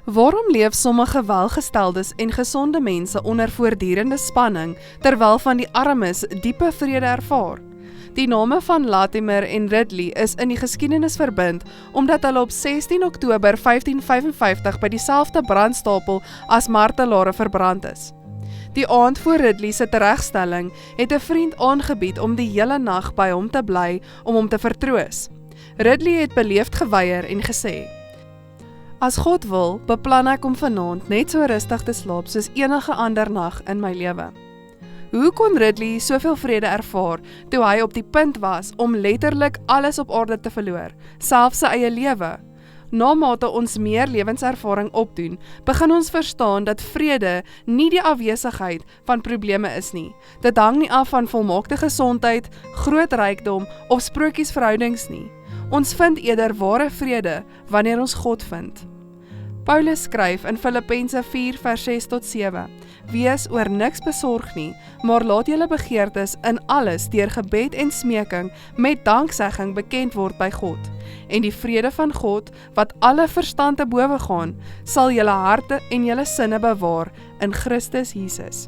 Waarom leef sommige welgesteldes en gesonde mense onder voortdurende spanning, terwyl van die armes diepe vrede ervaar? Die name van Latimer en Ridley is in die geskiedenis verbind, omdat hulle op 16 Oktober 1555 by dieselfde brandstapel as martelare verbrand is. Die aand voor Ridley se teregstelling het 'n vriend aangebied om die hele nag by hom te bly om hom te vertroos. Ridley het beleefd geweier en gesê: "As God wil, beplan ek om vanaand net so rustig te slaap soos enige ander nag in my lewe." Hoe kon Ridley soveel vrede ervaar toe hy op die punt was om letterlik alles op aarde te verloor, selfs sy eie lewe? Naarmate ons meer lewenservaring opdoen, begin ons verstaan dat vrede nie die afwesigheid van probleme is nie. Dit hang nie af van volmaakte gesondheid, groot rykdom of sprokiesverhoudings nie. Ons vind eerder ware vrede wanneer ons God vind. Paulus skryf in Filippense 4 vers 6-7: "Wees oor niks besorg nie, maar laat julle begeertes in alles deur gebed en smeking met danksegging bekend word by God. En die vrede van God, wat alle verstand te bowe gaan, sal julle harte en julle sinne bewaar in Christus Jesus."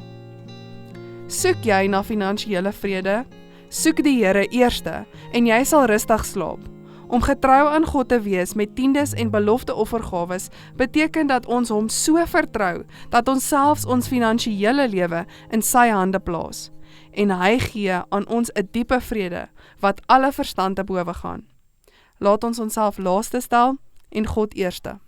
Soek jy na finansiële vrede? Soek die Here eerste en jy sal rustig slaap. Om getrou aan God te wees met tiendes en belofte offergawes beteken dat ons hom so vertrou, dat ons selfs ons finansiële lewe in sy hande plaas. En hy gee aan ons 'n diepe vrede, wat alle verstand te bowe gaan. Laat ons onsself laaste stel en God eerste.